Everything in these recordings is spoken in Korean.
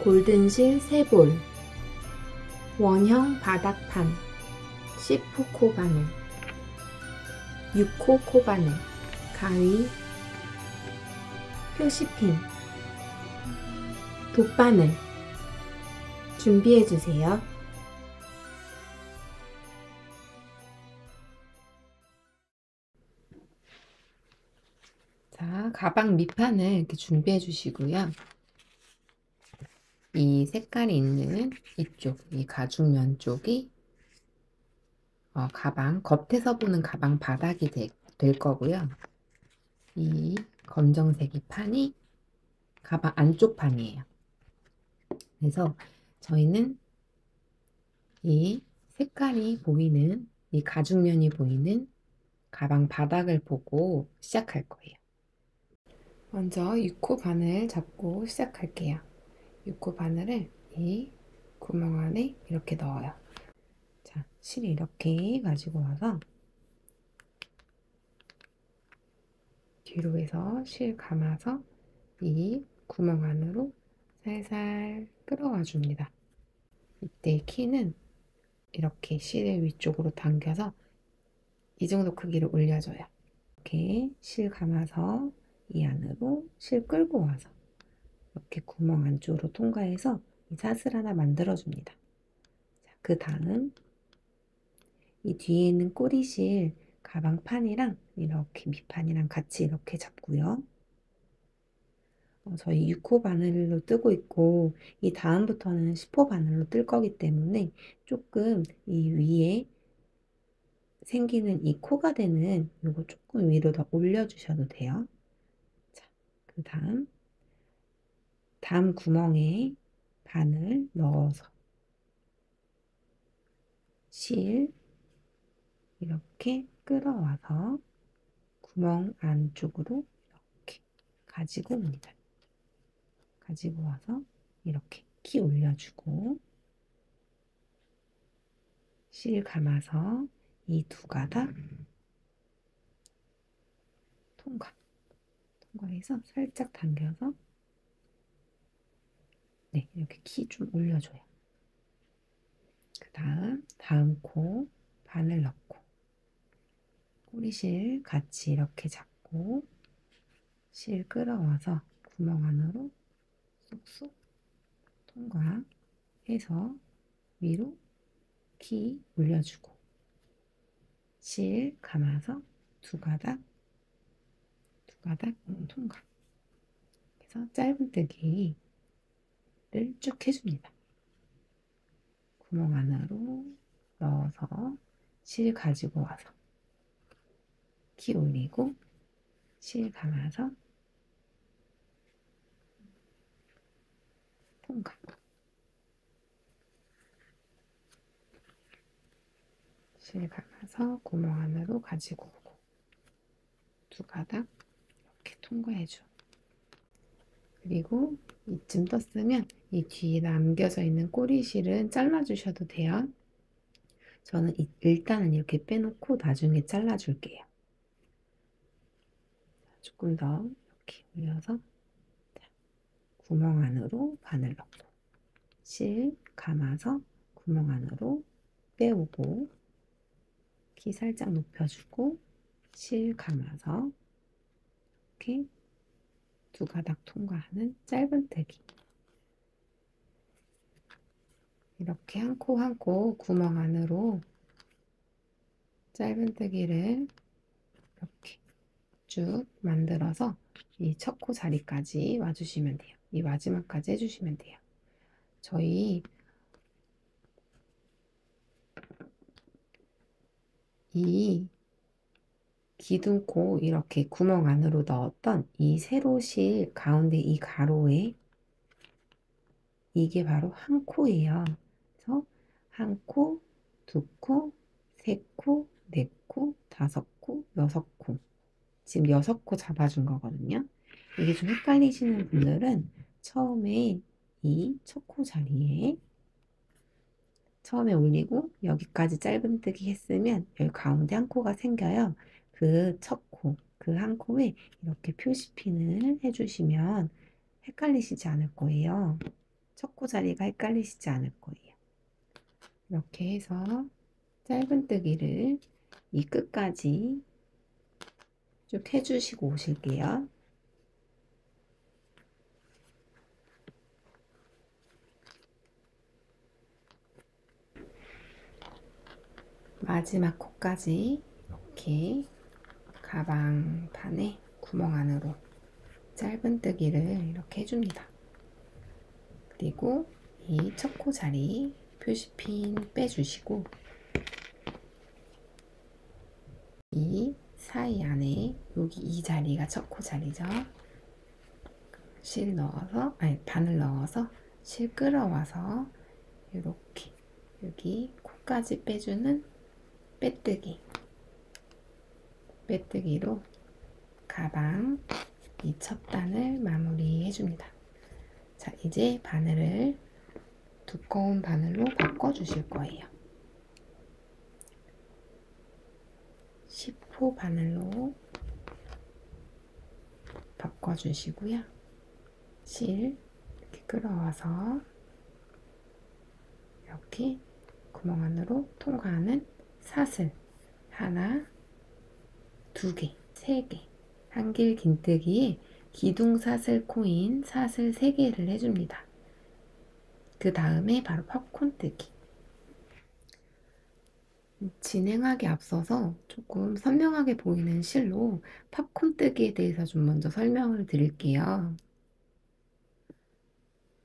골든실 3볼, 원형 바닥판, 10호 코바늘, 6호 코바늘, 가위, 표시핀, 돗바늘 준비해주세요. 자, 가방 밑판을 이렇게 준비해 주시고요. 이 색깔이 있는 이쪽, 이 가죽면 쪽이 가방, 겉에서 보는 가방 바닥이 될 거고요. 이 검정색이 판이 가방 안쪽 판이에요. 그래서 저희는 이 색깔이 보이는, 이 가죽면이 보이는 가방 바닥을 보고 시작할 거예요. 먼저 6호 바늘 잡고 시작할게요. 6호 바늘을 이 구멍 안에 이렇게 넣어요. 자, 실을 이렇게 가지고 와서 뒤로 해서 실 감아서 이 구멍 안으로 살살 끌어와 줍니다. 이때 키는 이렇게 실을 위쪽으로 당겨서 이 정도 크기로 올려줘요. 이렇게 실 감아서 이 안으로 실 끌고 와서 이렇게 구멍 안쪽으로 통과해서 이 사슬 하나 만들어 줍니다. 그 다음 이 뒤에 있는 꼬리실 가방판이랑 이렇게 밑판이랑 같이 이렇게 잡고요. 저희 6호 바늘로 뜨고 있고 이 다음부터는 10호 바늘로 뜰 거기 때문에 조금 이 위에 생기는 이 코가 되는 요거 조금 위로 더 올려주셔도 돼요. 자, 그 다음 구멍에 바늘 넣어서 실 이렇게 끌어와서 구멍 안쪽으로 이렇게 가지고 옵니다. 가지고 와서 이렇게 키 올려주고 실 감아서 이 두 가닥 통과해서 살짝 당겨서 네, 이렇게 키 좀 올려줘요. 그 다음 코 바늘 넣고 꼬리실 같이 이렇게 잡고 실 끌어와서 구멍 안으로 쏙쏙 통과해서 위로 키 올려주고 실 감아서 두 가닥 통과. 그래서 짧은뜨기를 쭉 해줍니다. 구멍 안으로 넣어서 실 가지고 와서 키 올리고 실 감아서 통과. 실 감아서 구멍 안으로 가지고 오고 두 가닥 이렇게 통과해줘. 그리고 이쯤 떴으면 이 뒤에 남겨져 있는 꼬리실은 잘라주셔도 돼요. 저는 일단은 이렇게 빼놓고 나중에 잘라줄게요. 조금 더 이렇게 올려서 구멍 안으로 바늘 넣고 실 감아서 구멍 안으로 빼오고 키 살짝 높여주고 실 감아서 이렇게 두 가닥 통과하는 짧은뜨기. 이렇게 한 코 한 코 구멍 안으로 짧은뜨기를 이렇게 쭉 만들어서 이 첫 코 자리까지 와주시면 돼요. 이 마지막까지 해주시면 돼요. 저희 이 기둥코 이렇게 구멍 안으로 넣었던 이 세로 실 가운데 이 가로에 이게 바로 한 코예요. 그래서 한 코, 두 코, 세 코, 네 코, 다섯 코, 여섯 코. 지금 6코 잡아준 거거든요. 이게 좀 헷갈리시는 분들은 처음에 이 첫 코 자리에 처음에 올리고 여기까지 짧은뜨기 했으면 여기 가운데 한 코가 생겨요. 그 첫 코, 그 한 코에 이렇게 표시핀을 해주시면 헷갈리시지 않을 거예요. 척코 자리가 헷갈리시지 않을 거예요. 이렇게 해서 짧은뜨기를 이 끝까지 쭉 해주시고 오실게요. 마지막 코까지 이렇게 가방 판에 구멍 안으로 짧은뜨기를 이렇게 해줍니다. 그리고 이 첫 코 자리 표시핀 빼주시고 이 사이 안에 여기 이 자리가 첫 코 자리죠. 실 넣어서 바늘 넣어서 실 끌어와서 이렇게 여기 코까지 빼주는 빼뜨기로 가방 이 첫 단을 마무리해 줍니다. 자, 이제 바늘을 두꺼운 바늘로 바꿔 주실 거예요. 10호 바늘로 바꿔 주시고요. 실 이렇게 끌어와서 이렇게 구멍 안으로 통과하는 사슬 하나, 두 개, 세 개, 한길 긴뜨기에 기둥사슬 코인 사슬 3개를 해줍니다. 그 다음에 바로 팝콘 뜨기. 진행하기 앞서서 조금 선명하게 보이는 실로 팝콘 뜨기에 대해서 좀 먼저 설명을 드릴게요.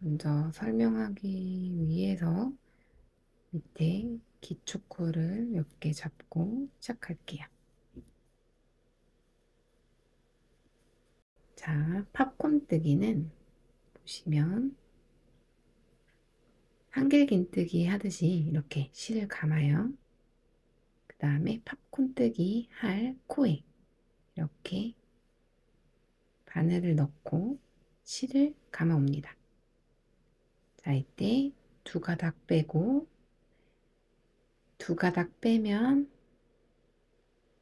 먼저 설명하기 위해서 밑에 기초코를 몇 개 잡고 시작할게요. 자, 팝콘 뜨기는 보시면 한길긴뜨기 하듯이 이렇게 실을 감아요. 그 다음에 팝콘 뜨기 할 코에 이렇게 바늘을 넣고 실을 감아 옵니다. 자, 이때 두 가닥 빼고 두 가닥 빼면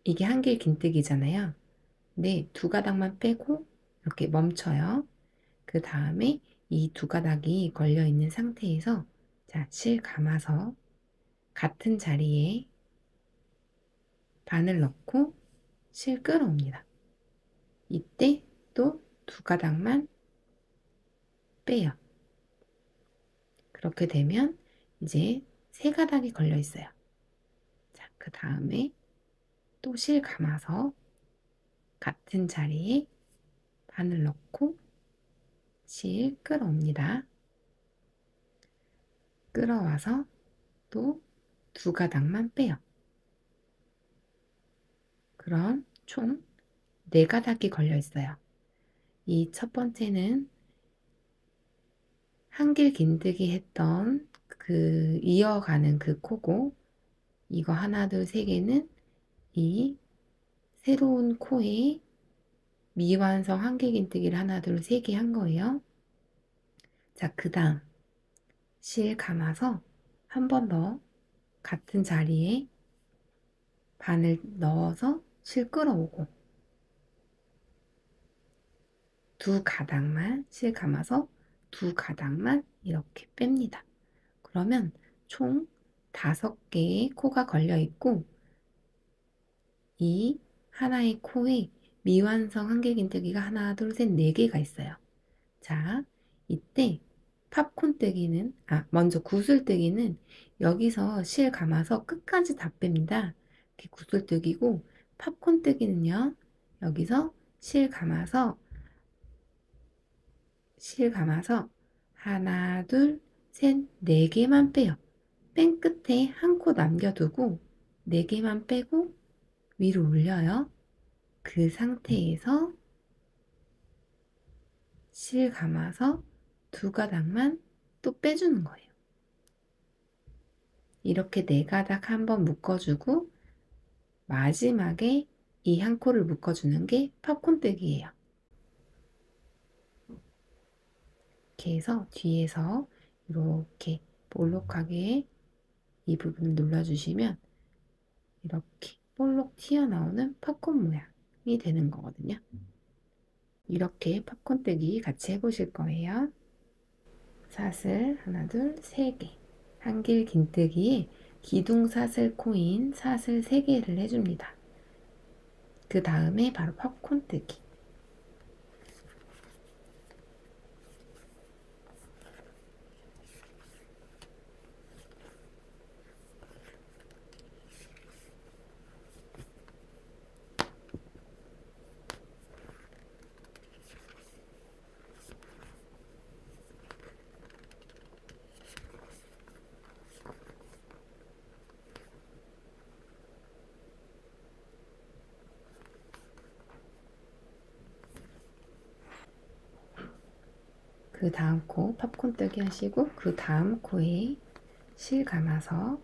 이게 한길긴뜨기잖아요. 네, 두 가닥만 빼고 이렇게 멈춰요. 그 다음에 이 두 가닥이 걸려 있는 상태에서 자, 실 감아서 같은 자리에 바늘 넣고 실 끌어옵니다. 이때 또 두 가닥만 빼요. 그렇게 되면 이제 세 가닥이 걸려 있어요. 자, 그 다음에 또 실 감아서 같은 자리에 바늘 넣고 실 끌어옵니다. 끌어와서 또 두 가닥만 빼요. 그럼 총 네 가닥이 걸려 있어요. 이 첫 번째는 한길 긴뜨기 했던 그 이어가는 그 코고, 이거 하나 둘 세 개는 이 새로운 코에 미완성 한길 긴뜨기를 하나 둘 세 개 한 거예요. 자, 그 다음 실 감아서 한 번 더 같은 자리에 바늘 넣어서 실 끌어오고 두 가닥만 실 감아서 두 가닥만 이렇게 뺍니다. 그러면 총 5개의 코가 걸려 있고 이 하나의 코에 미완성 한길긴뜨기가 하나 둘 셋 4개가 있어요. 자, 이때 팝콘 뜨기는 먼저 구슬뜨기는 여기서 실 감아서 끝까지 다 뺍니다. 이렇게 구슬뜨기고 팝콘 뜨기는요. 여기서 실 감아서 하나, 둘, 셋, 4개만 빼요. 뺀 끝에 한 코 남겨두고 4개만 빼고 위로 올려요. 그 상태에서 실 감아서 두 가닥만 또 빼주는 거예요. 이렇게 4가닥 한번 묶어주고 마지막에 이 한 코를 묶어주는 게 팝콘 뜨기예요. 이렇게 해서 뒤에서 이렇게 볼록하게 이 부분을 눌러주시면 이렇게 볼록 튀어나오는 팝콘 모양이 되는 거거든요. 이렇게 팝콘 뜨기 같이 해보실 거예요. 사슬 하나, 둘, 세 개. 한길 긴뜨기에 기둥사슬 코인 사슬 3개를 해줍니다. 그 다음에 바로 팝콘 뜨기. 그 다음 코 팝콘 뜨기 하시고 그 다음 코에 실 감아서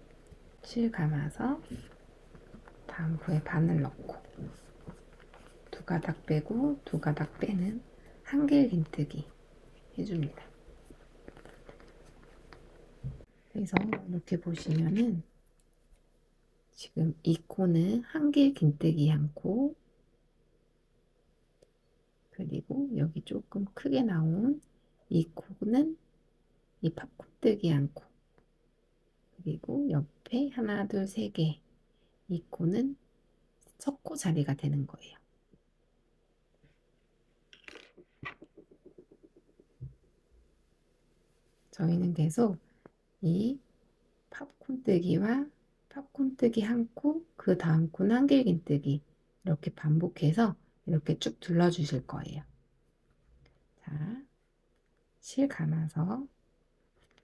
다음 코에 바늘 넣고 두 가닥 빼고 두 가닥 빼는 한길 긴뜨기 해줍니다. 그래서 이렇게 보시면은 지금 이 코는 한길 긴뜨기 한 코, 그리고 여기 조금 크게 나온 이 코는 이 팝콘 뜨기 한 코, 그리고 옆에 하나, 둘, 세 개, 이 코는 첫 코 자리가 되는 거예요. 저희는 계속 이 팝콘 뜨기와 팝콘 뜨기 한 코, 그 다음 코는 한길긴 뜨기 이렇게 반복해서 이렇게 쭉 둘러주실 거예요. 자, 실 감아서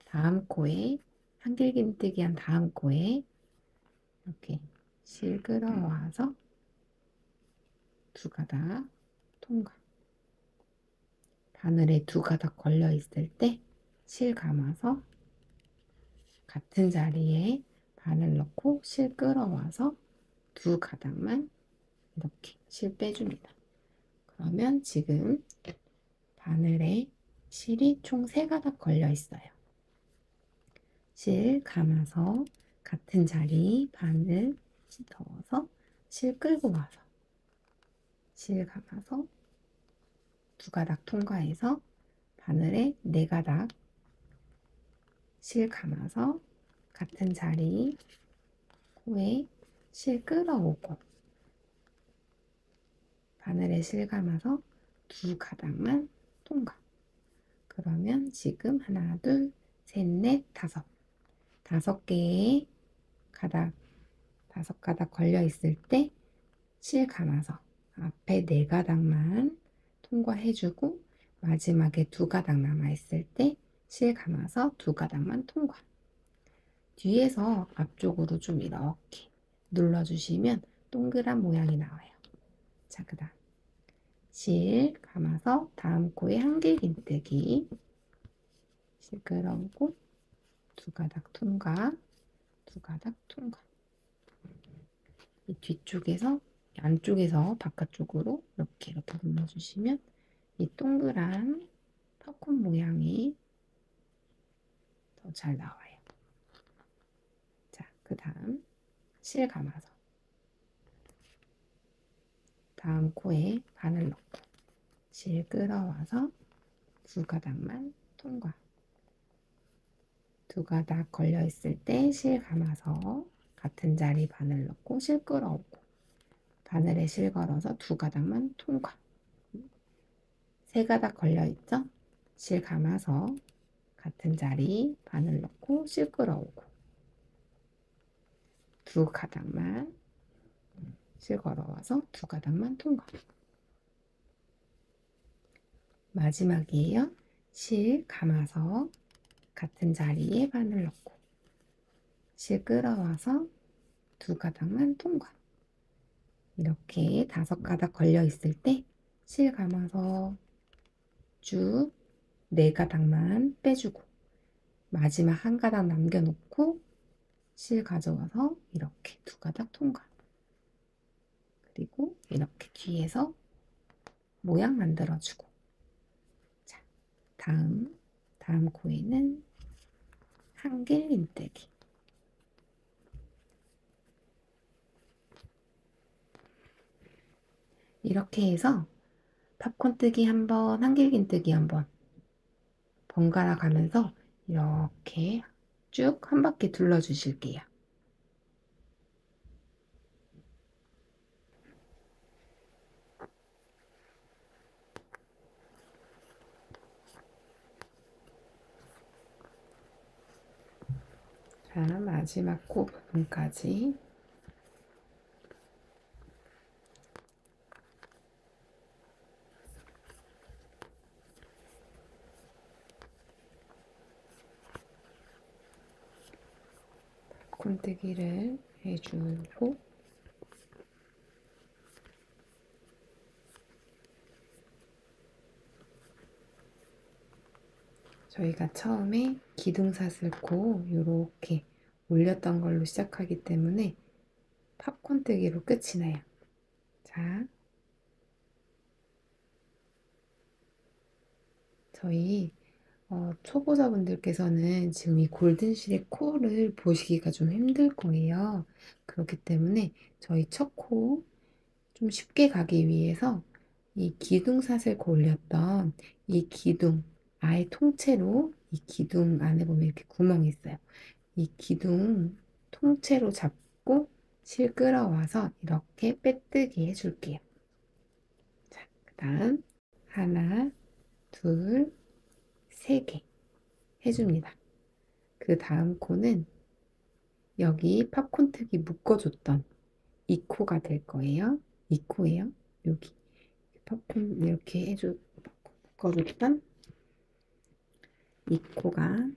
다음 코에 한길긴 뜨기 한 다음 코에 이렇게 실 끌어와서 두 가닥 통과. 바늘에 두 가닥 걸려 있을 때 실 감아서 같은 자리에 바늘 넣고 실 끌어와서 두 가닥만 이렇게 실 빼줍니다. 그러면 지금 바늘에 실이 총 3가닥 걸려 있어요. 실 감아서 같은 자리 바늘 넣어서 실 끌고 와서 실 감아서 두 가닥 통과해서 바늘에 4가닥 실 감아서 같은 자리 코에 실 끌어오고 바늘에 실 감아서 두 가닥만 통과. 그러면 지금 하나, 둘, 셋, 넷, 다섯 개의 가닥, 5가닥 걸려 있을 때 실 감아서 앞에 4가닥만 통과해주고 마지막에 2가닥 남아 있을 때 실 감아서 2가닥만 통과. 뒤에서 앞쪽으로 좀 이렇게 눌러주시면 동그란 모양이 나와요. 자, 그 다음 실 감아서 다음 코에 한길 긴뜨기 실 끌어오고 두 가닥 통과, 두 가닥 통과. 이 뒤쪽에서 안쪽에서 바깥쪽으로 이렇게 눌러주시면 이 동그란 팝콘 모양이 더 잘 나와요. 자, 그 다음 실 감아서 다음 코에 바늘 넣고 실 끌어와서 두 가닥만 통과. 두 가닥 걸려 있을 때 실 감아서 같은 자리 바늘 넣고 실 끌어오고 바늘에 실 걸어서 두 가닥만 통과. 3가닥 걸려 있죠? 실 감아서 같은 자리 바늘 넣고 실 끌어오고 두 가닥만 실 걸어와서 두 가닥만 통과. 마지막이에요. 실 감아서 같은 자리에 바늘 넣고 실 끌어와서 두 가닥만 통과. 이렇게 5가닥 걸려 있을 때 실 감아서 쭉 4가닥만 빼주고 마지막 한 가닥 남겨놓고 실 가져와서 이렇게 2가닥 통과. 그리고 이렇게 뒤에서 모양 만들어주고. 자, 다음 코에는 한길 긴뜨기. 이렇게 해서 팝콘 뜨기 한번, 한길 긴뜨기 한번 번갈아 가면서 이렇게 쭉 한 바퀴 둘러주실게요. 자, 마지막 코 부분까지 콘뜨기를 해주고 저희가 처음에 기둥사슬코 이렇게 올렸던 걸로 시작하기 때문에 팝콘 뜨기로 끝이 나요. 자, 저희 초보자분들께서는 지금 이 골든실의 코를 보시기가 좀 힘들 거예요. 그렇기 때문에 저희 첫 코 좀 쉽게 가기 위해서 이 기둥사슬코 올렸던 이 기둥 아예 통째로 이 기둥 안에 보면 이렇게 구멍이 있어요. 이 기둥 통째로 잡고 실 끌어와서 이렇게 빼뜨기 해줄게요. 자, 그 다음 하나, 둘, 세 개 해줍니다. 그 다음 코는 여기 팝콘 특이 묶어줬던 이 코가 될 거예요. 이 코예요. 여기 팝콘 이렇게 묶어줬던 이 코가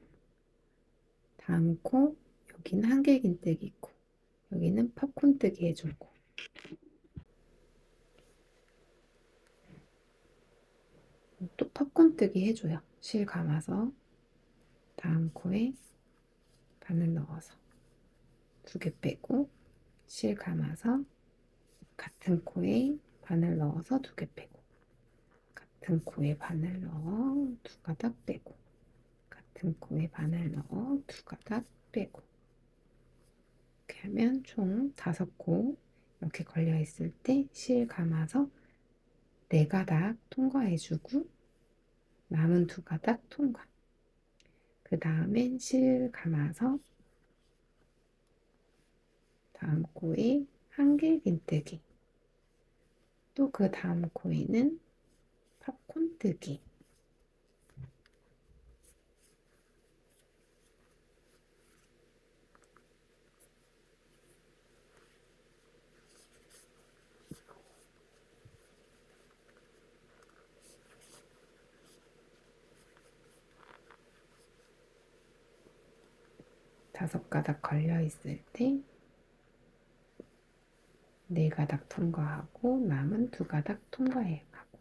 다음 코, 여기는 한길긴뜨기 코, 여기는 팝콘 뜨기 해줄 코. 또 팝콘 뜨기 해줘요. 실 감아서 다음 코에 바늘 넣어서 두 개 빼고 실 감아서 같은 코에 바늘 넣어서 두 개 빼고 같은 코에 바늘 넣어 두 가닥 빼고 같은 코에 바늘 넣어 두 가닥 빼고 이렇게 하면 총 5코 이렇게 걸려 있을 때 실 감아서 4가닥 통과해주고 남은 2가닥 통과. 그 다음엔 실 감아서 다음 코에 한길긴뜨기 또 그 다음 코에는 팝콘 뜨기 다섯 가닥 걸려 있을 때 4가닥 통과하고 남은 2가닥 통과해 가고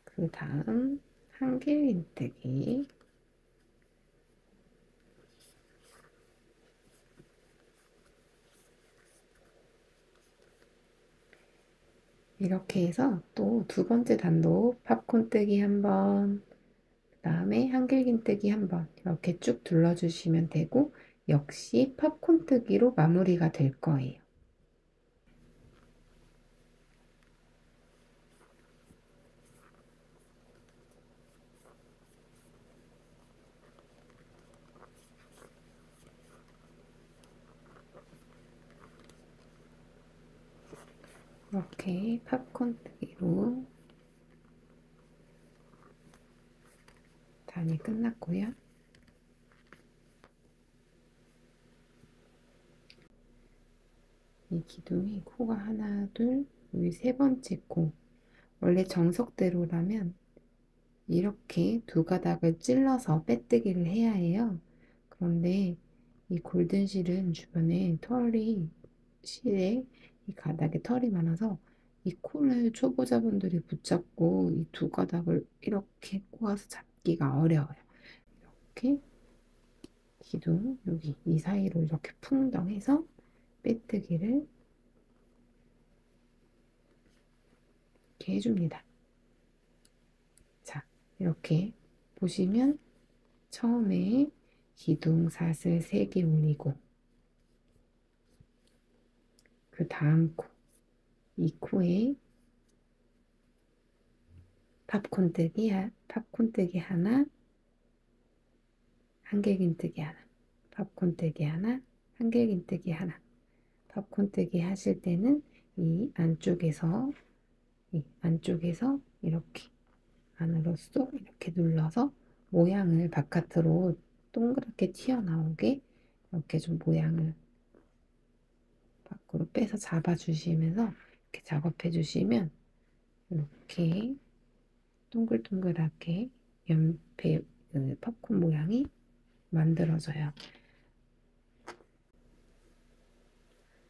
그 다음 한길긴뜨기 이렇게 해서 또 2번째 단도 팝콘 뜨기 한번 그 다음에 한길긴뜨기 한번 이렇게 쭉 둘러주시면 되고 역시 팝콘 뜨기로 마무리가 될 거예요. 이렇게 팝콘 뜨기로 단이 끝났고요. 이 기둥이 코가 하나, 둘, 여기 3번째 코. 원래 정석대로라면 이렇게 2가닥을 찔러서 빼뜨기를 해야 해요. 그런데 이 골든실은 주변에 실에 이 가닥에 털이 많아서 이 코를 초보자분들이 붙잡고 이 2가닥을 이렇게 꼬아서 잡기가 어려워요. 이렇게 기둥 여기 이 사이로 이렇게 풍덩해서 빼뜨기를 이렇게 해줍니다. 자, 이렇게 보시면 처음에 기둥사슬 3개 올리고 그 다음 코, 이 코에 팝콘 뜨기 하나, 한길긴뜨기 하나, 팝콘뜨기 하나, 한길긴뜨기 하나. 팝콘뜨기 하실 때는 이 안쪽에서 이렇게 안으로 쏙 이렇게 눌러서 모양을 바깥으로 동그랗게 튀어나오게 이렇게 좀 모양을 밖으로 빼서 잡아주시면서 이렇게 작업해 주시면 이렇게 동글동글하게 연배 팝콘 모양이 만들어져요.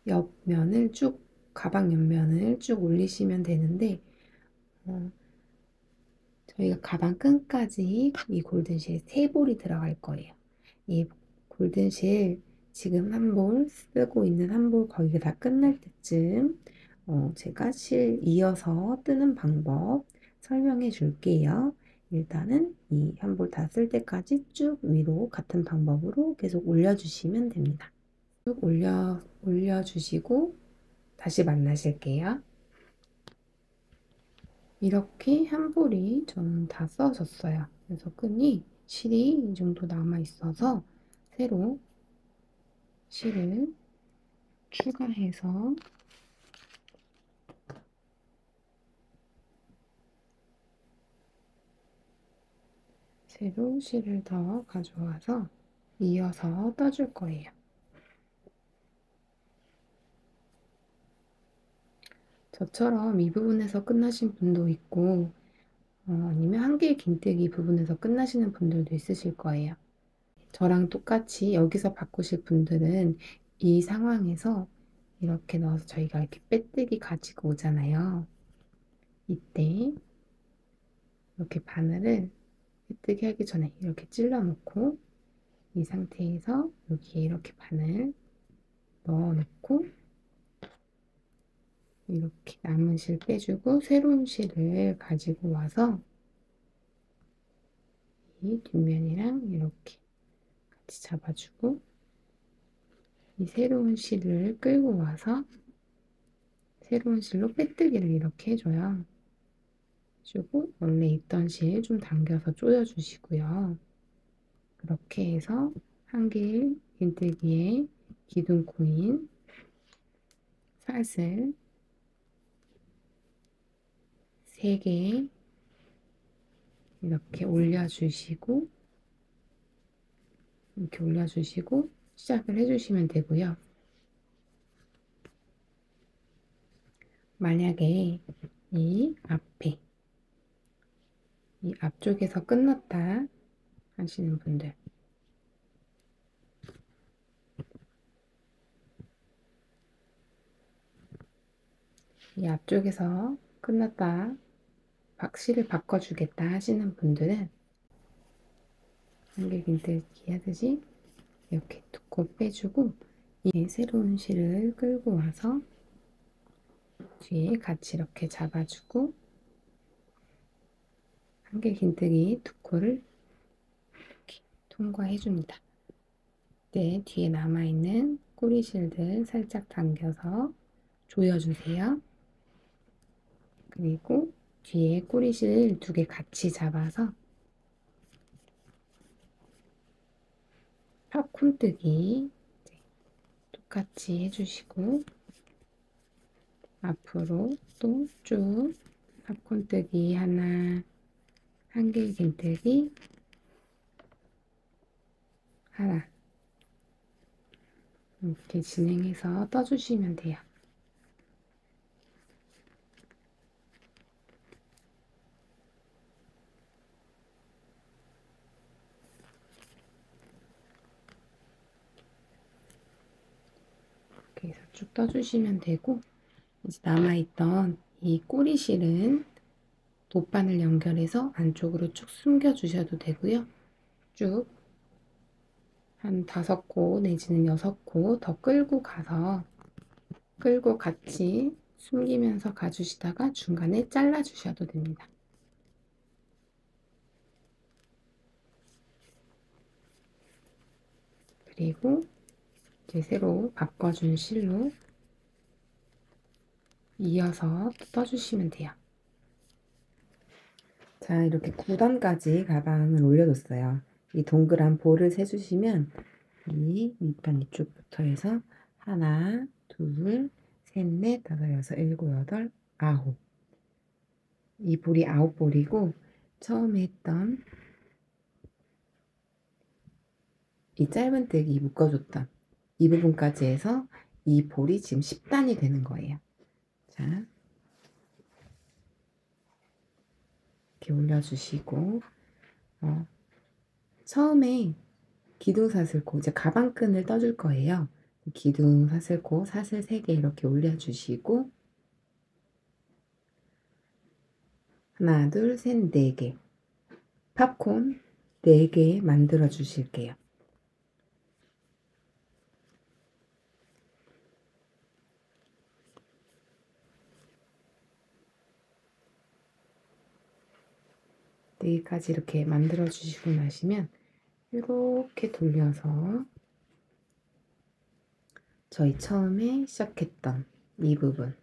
옆면을 쭉 가방 옆면을 쭉 올리시면 되는데 저희가 가방 끈까지 이 골든실 3볼이 들어갈 거예요. 이 골든실 지금 한 볼 쓰고 있는 한 볼 거의 다 끝날 때쯤 제가 실 이어서 뜨는 방법 설명해 줄게요. 일단은 이 한 볼 다 쓸 때까지 쭉 위로 같은 방법으로 계속 올려주시면 됩니다. 쭉 올려주시고 다시 만나실게요. 이렇게 한 볼이 저는 다 써졌어요. 그래서 끈이 실이 이 정도 남아 있어서 새로 실을 추가해서 새로 실을 더 가져와서 이어서 떠줄 거예요. 저처럼 이 부분에서 끝나신 분도 있고 아니면 한길 긴뜨기 부분에서 끝나시는 분들도 있으실 거예요. 저랑 똑같이 여기서 바꾸실 분들은 이 상황에서 이렇게 넣어서 저희가 이렇게 빼뜨기 가지고 오잖아요. 이때 이렇게 바늘을 빼뜨기 하기 전에 이렇게 찔러 놓고 이 상태에서 여기에 이렇게 바늘 넣어 놓고 이렇게 남은 실 빼주고 새로운 실을 가지고 와서 이 뒷면이랑 이렇게 같이 잡아주고 이 새로운 실을 끌고 와서 새로운 실로 빼뜨기를 이렇게 해줘요. 주고 원래 있던 실 좀 당겨서 조여주시고요. 그렇게 해서 한길 긴뜨기에 기둥 코인 사슬 3개 이렇게 올려주시고 시작을 해주시면 되고요. 만약에 이 앞쪽에서 끝났다 하시는 분들 이 앞쪽에서 끝났다 실을 바꿔주겠다 하시는 분들은 한길 긴뜨기 하듯이 이렇게 두 코 빼주고 이 새로운 실을 끌고 와서 뒤에 같이 이렇게 잡아주고 한길 긴뜨기 두 코를 이렇게 통과해 줍니다. 네, 뒤에 남아있는 꼬리실들 살짝 당겨서 조여주세요. 그리고 뒤에 꼬리실 2개 같이 잡아서 팝콘뜨기 똑같이 해주시고 앞으로 또 쭉 팝콘뜨기 하나, 한길 긴뜨기 하나 이렇게 진행해서 떠주시면 돼요. 이렇게 해서 쭉 떠주시면 되고 이제 남아있던 이 꼬리실은 돗바늘 연결해서 안쪽으로 쭉 숨겨 주셔도 되고요. 쭉 한 5코 내지는 6코 더 끌고 같이 숨기면서 가주시다가 중간에 잘라 주셔도 됩니다. 그리고 이제 새로 바꿔준 실로 이어서 떠주시면 돼요. 자, 이렇게 9단까지 가방을 올려줬어요. 이 동그란 볼을 세주시면 이 밑판 이쪽부터 해서 하나, 둘, 셋, 넷, 다섯, 여섯, 일곱, 여덟, 아홉. 이 볼이 9볼이고 처음에 했던 이 짧은뜨기 묶어줬던 이 부분까지 해서 이 볼이 지금 10단이 되는 거예요. 자, 이렇게 올려주시고 처음에 기둥사슬코 이제 가방끈을 떠줄 거예요. 기둥사슬코 사슬 3개 이렇게 올려주시고 하나, 둘, 셋, 4개 팝콘 4개 만들어 주실게요. 네 개까지 이렇게 만들어 주시고 나시면 이렇게 돌려서 저희 처음에 시작했던 이 부분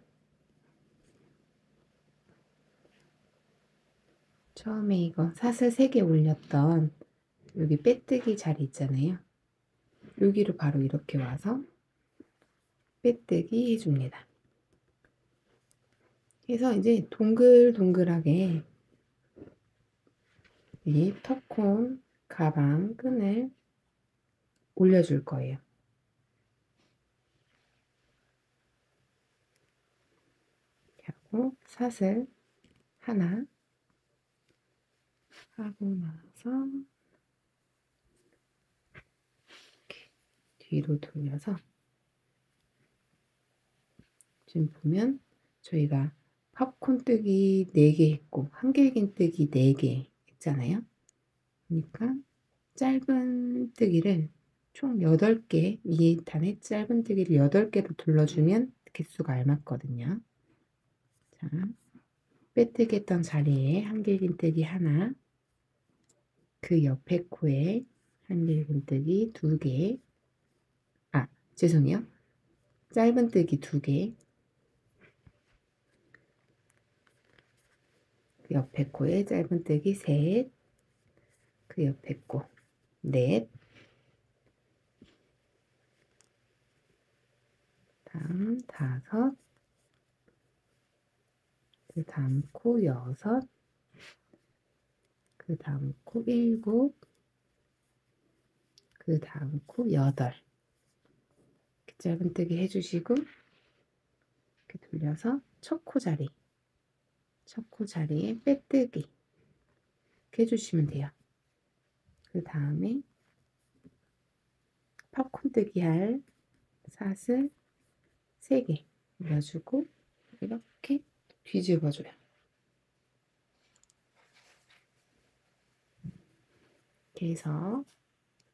처음에 이거 사슬 3개 올렸던 여기 빼뜨기 자리 있잖아요. 여기로 바로 이렇게 와서 빼뜨기 해줍니다. 그래서 이제 동글동글하게 이 팝콘 가방 끈을 올려줄 거예요. 이렇게 하고 사슬 하나 하고 나서 이렇게 뒤로 돌려서 지금 보면 저희가 팝콘 뜨기 4개 했고 한길긴 뜨기 4개 했잖아요. 그러니까 짧은 뜨기를 총 8개, 이 단에 짧은 뜨기를 8개로 둘러주면 개수가 알맞거든요. 자, 빼뜨기 했던 자리에 한길긴뜨기 하나, 그 옆에 코에 한길긴뜨기 2개, 죄송해요. 짧은뜨기 2개, 그 옆에 코에 짧은뜨기 3, 그 옆에 코 4, 다음 5, 그 다음 코 6, 그 다음 코 7, 그 다음 코 8. 이렇게 짧은뜨기 해주시고 이렇게 돌려서 첫 코 자리에 빼뜨기 이렇게 해주시면 돼요. 그 다음에 팝콘 뜨기 할 사슬 3개 올려주고 이렇게 뒤집어줘요. 이렇게 해서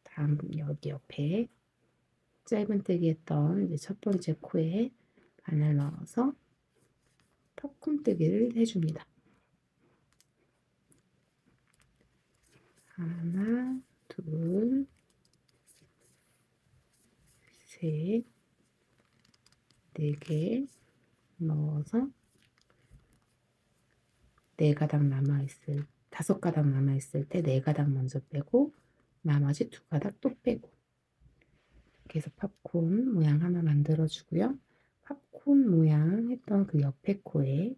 다음 여기 옆에 짧은뜨기 했던 이제 첫 번째 코에 바늘 넣어서 팝콘 뜨기를 해줍니다. 하나, 둘, 셋, 4개 넣어서 4가닥 남아있을 5가닥 남아있을 때 4가닥 먼저 빼고 나머지 2가닥 또 빼고 이렇게 해서 팝콘 모양 하나 만들어 주고요. 팝콘 모양 했던 그 옆에 코에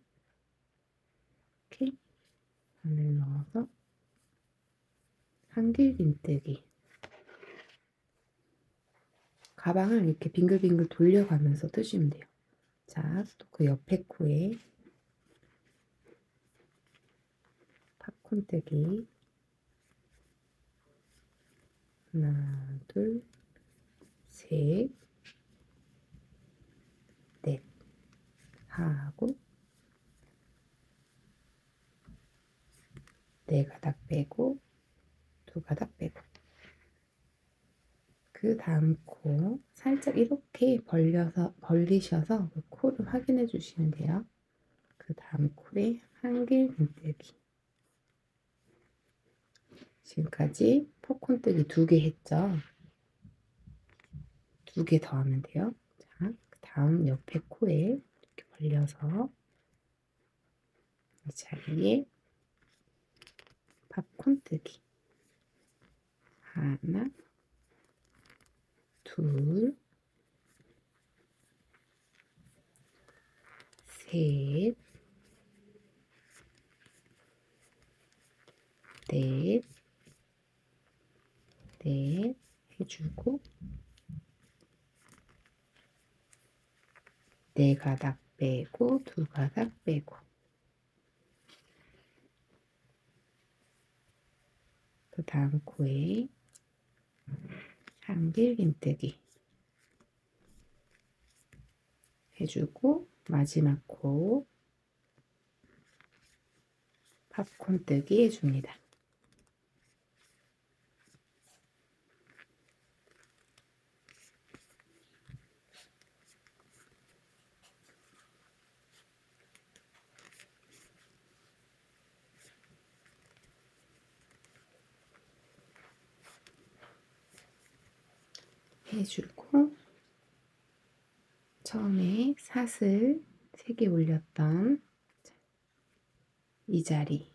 이렇게 바늘 넣어서 한길긴뜨기 가방을 이렇게 빙글빙글 돌려가면서 뜨시면 돼요. 자, 또 그 옆에 코에 팝콘 뜨기 하나, 둘, 셋, 넷 하고 4가닥 빼고 2가닥 빼고 그 다음 코 살짝 이렇게 벌리셔서 그 코를 확인해 주시면 돼요. 그 다음 코에 한길긴뜨기 지금까지 팝콘 뜨기 2개 했죠. 2개 더 하면 돼요. 자, 그 다음 옆에 코에 이렇게 벌려서 이 자리에 팝콘 뜨기 하나, 둘, 셋, 넷, 넷 해주고, 네 가닥 빼고, 두 가닥 빼고, 그 다음 코에 한길긴뜨기 해주고, 마지막 코 팝콘 뜨기 해줍니다. 해주고, 처음에 사슬 3개 올렸던 이 자리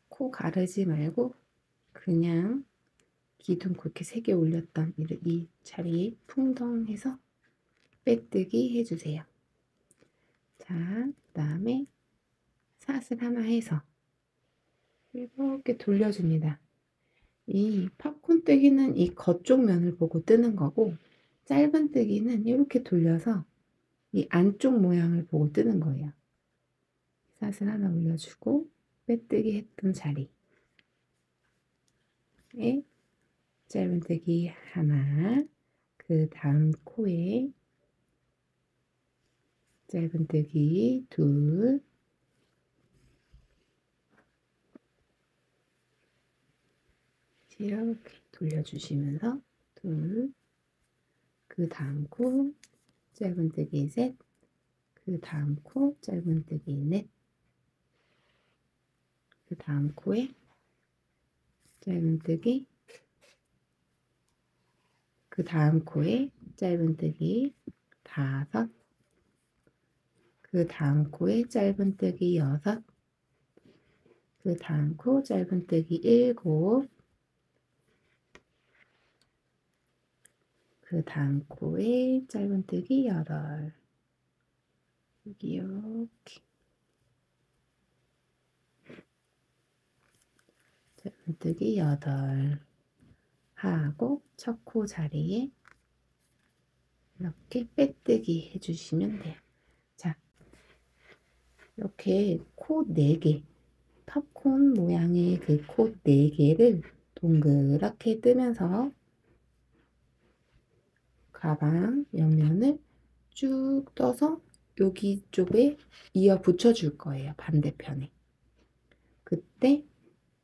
코 가르지 말고 그냥 기둥 그렇게 3개 올렸던 이 자리에 풍덩해서 빼뜨기 해주세요. 자, 그 다음에 사슬 하나 해서 이렇게 돌려줍니다. 이 팝콘 뜨기는 이 겉쪽 면을 보고 뜨는 거고, 짧은 뜨기는 이렇게 돌려서 이 안쪽 모양을 보고 뜨는 거예요. 사슬 하나 올려주고 빼뜨기 했던 자리에 짧은뜨기 하나, 그 다음 코에 짧은뜨기 둘, 이렇게 돌려주시면서 둘, 그 다음 코 짧은뜨기 셋, 그 다음 코 짧은뜨기 넷, 그 다음 코에 짧은뜨기, 그 다음 코에 짧은뜨기 다섯, 그 다음 코에 짧은뜨기 여섯, 그 다음 코 짧은뜨기 일곱, 그 다음 코에 짧은뜨기 여덟, 여기 이렇게 짧은뜨기 여덟 하고 첫 코 자리에 이렇게 빼뜨기 해주시면 돼요. 자, 이렇게 코 4개, 팝콘 모양의 그 코 4개를 동그랗게 뜨면서 가방 옆면을 쭉 떠서 여기 쪽에 이어 붙여 줄 거예요. 반대편에. 그때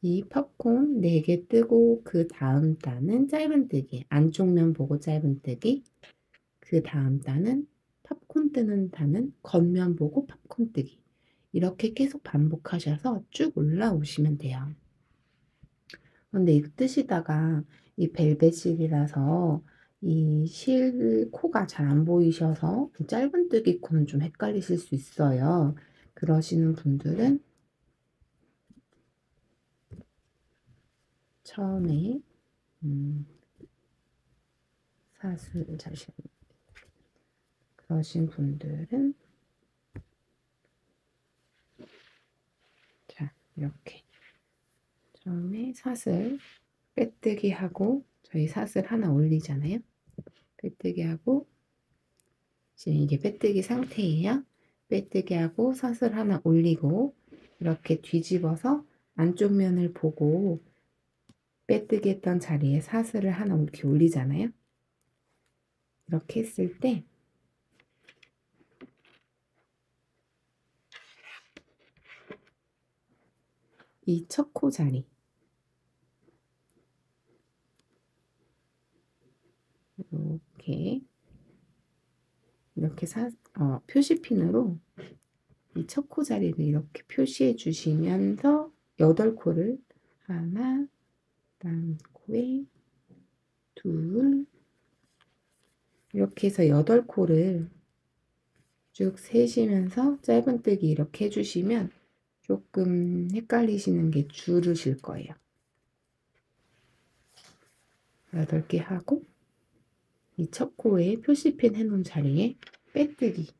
이 팝콘 4개 뜨고 그 다음 단은 짧은뜨기, 안쪽 면 보고 짧은뜨기, 그 다음 단은 팝콘 뜨는 단은 겉면 보고 팝콘 뜨기, 이렇게 계속 반복하셔서 쭉 올라오시면 돼요. 근데 이거 뜨시다가 이 벨벳실이라서 이 실 코가 잘 안 보이셔서 그 짧은뜨기 코는 좀 헷갈리실 수 있어요. 그러시는 분들은 처음에 사슬 그러신 분들은 자, 이렇게 처음에 사슬 빼뜨기 하고 저희 사슬 하나 올리잖아요. 빼뜨기 하고 지금 이게 빼뜨기 상태예요. 빼뜨기 하고 사슬 하나 올리고 이렇게 뒤집어서 안쪽 면을 보고 빼뜨기 했던 자리에 사슬을 하나 이렇게 올리잖아요. 이렇게 했을 때 이 첫 코 자리 이렇게 표시핀으로 이 첫 코 자리를 이렇게 표시해 주시면서 8코를 하나, 다음 코에 둘, 이렇게 해서 8코를 쭉 세시면서 짧은뜨기 이렇게 해주시면 조금 헷갈리시는 게 줄으실 거예요. 8개 하고 이 첫 코에 표시핀 해놓은 자리에 빼뜨기.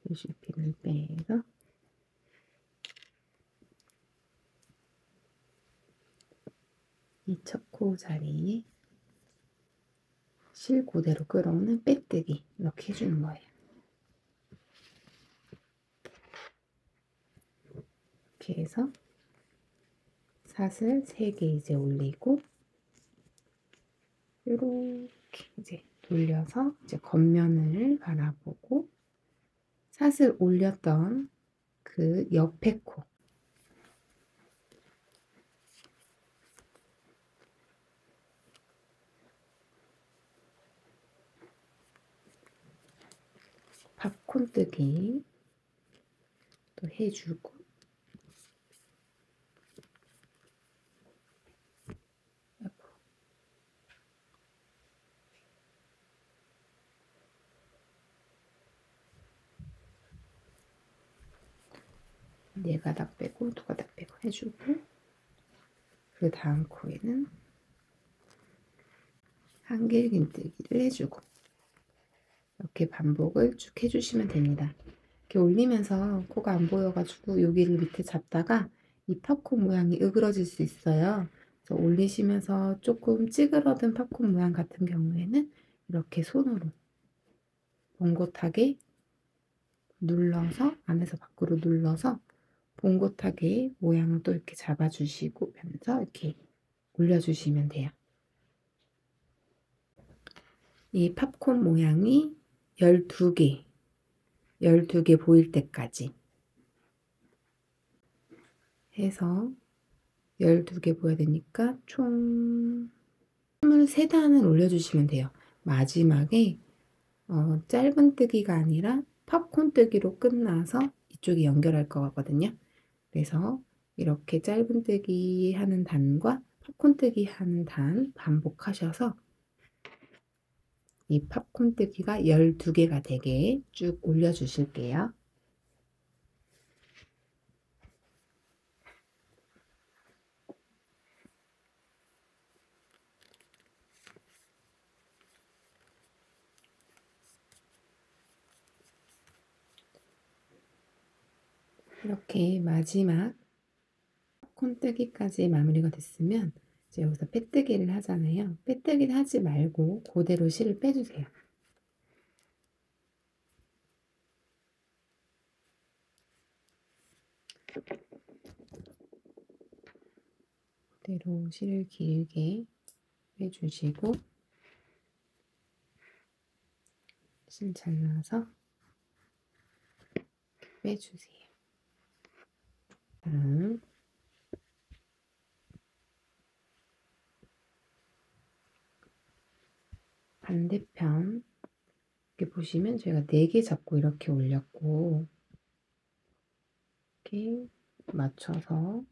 표시핀을 빼서 이 첫 코 자리에 실 그대로 끌어오는 빼뜨기 이렇게 해주는 거예요. 이렇게 해서 사슬 3개 이제 올리고 이렇게 이제 돌려서 이제 겉면을 바라보고 사슬 올렸던 그 옆에 코 팝콘뜨기 또 해주고 네 가닥 빼고 두 가닥 빼고 해주고 그 다음 코에는 한길긴뜨기를 해주고 이렇게 반복을 쭉 해주시면 됩니다. 이렇게 올리면서 코가 안 보여가지고 여기를 밑에 잡다가 이 팝콘 모양이 으그러질 수 있어요. 그래서 올리시면서 조금 찌그러든 팝콘 모양 같은 경우에는 이렇게 손으로 봉긋하게 눌러서 안에서 밖으로 눌러서 봉긋하게 모양을 또 이렇게 잡아주시고 면서 이렇게 올려주시면 돼요. 이 팝콘 모양이 12개 보일 때까지 해서 12개 보여야 되니까 총 23단을 올려주시면 돼요. 마지막에 짧은 뜨기가 아니라 팝콘 뜨기로 끝나서 이쪽이 연결할 거거든요. 그래서 이렇게 짧은 뜨기 하는 단과 팝콘 뜨기 하는 단 반복하셔서 이 팝콘 뜨기가 12개가 되게 쭉 올려주실게요. 이렇게 마지막 팝콘 뜨기까지 마무리가 됐으면 이제 여기서 빼뜨기를 하잖아요. 빼뜨기를 하지 말고 그대로 실을 빼주세요. 그대로 실을 길게 빼주시고 실 잘라서 빼주세요. 다음 반대편 이렇게 보시면 저희가 4개 잡고 이렇게 올렸고 이렇게 맞춰서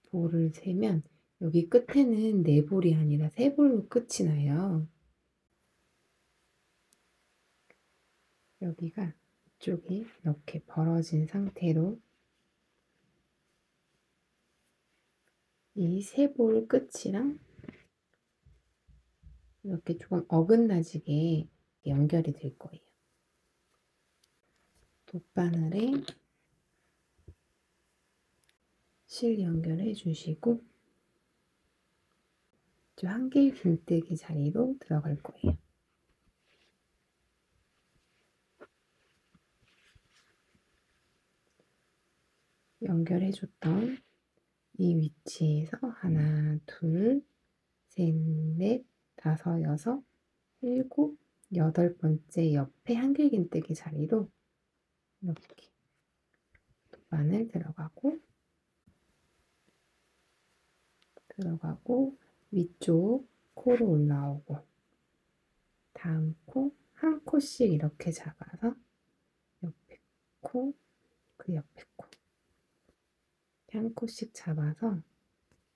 볼을 세면 여기 끝에는 4볼이 아니라 3볼로 끝이 나요. 여기가 이쪽이 이렇게 벌어진 상태로 이 3볼 끝이랑 이렇게 조금 어긋나지게 연결이 될 거예요. 돗바늘에 실 연결해 주시고 한길 긴뜨기 자리로 들어갈 거예요. 연결해 줬던 이 위치에서 하나, 둘, 셋, 넷, 다섯, 여섯, 일곱, 8번째 옆에 한길긴뜨기 자리로 이렇게 바늘 들어가고 위쪽 코로 올라오고 다음 코 한 코씩 이렇게 잡아서 옆에 코, 그 옆에 코 한 코씩 잡아서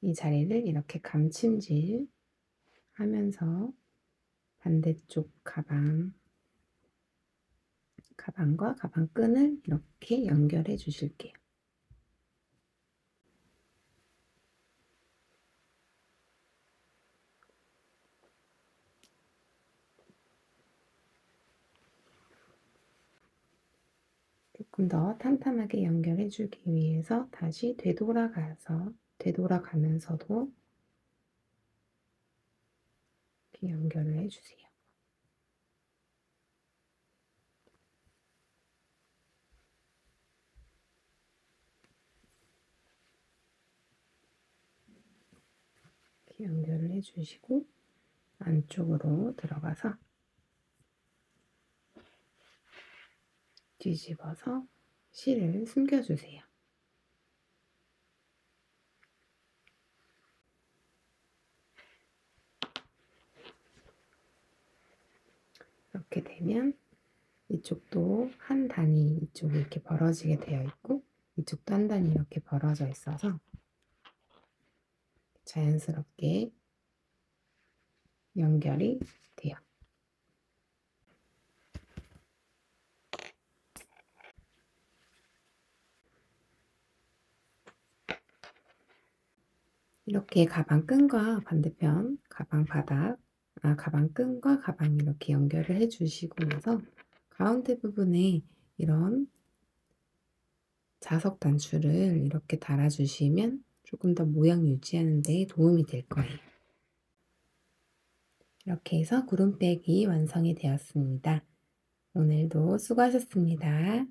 이 자리를 이렇게 감침질 하면서 반대쪽 가방 가방과 가방 끈을 이렇게 연결해 주실게요. 조금 더 탄탄하게 연결해 주기 위해서 다시 되돌아가면서도 이렇게 연결을 해 주세요. 이렇게 연결을 해 주시고 안쪽으로 들어가서 뒤집어서 실을 숨겨 주세요. 이렇게 되면 이쪽도 한 단이 이쪽이 이렇게 벌어지게 되어 있고 이쪽도 한 단이 이렇게 벌어져 있어서 자연스럽게 연결이 돼요. 이렇게 가방 끈과 반대편 가방 끈과 가방 이렇게 연결을 해 주시고 나서 가운데 부분에 이런 자석 단추를 이렇게 달아 주시면 조금 더 모양 유지하는 데 도움이 될 거예요. 이렇게 해서 구름백이 완성이 되었습니다. 오늘도 수고하셨습니다.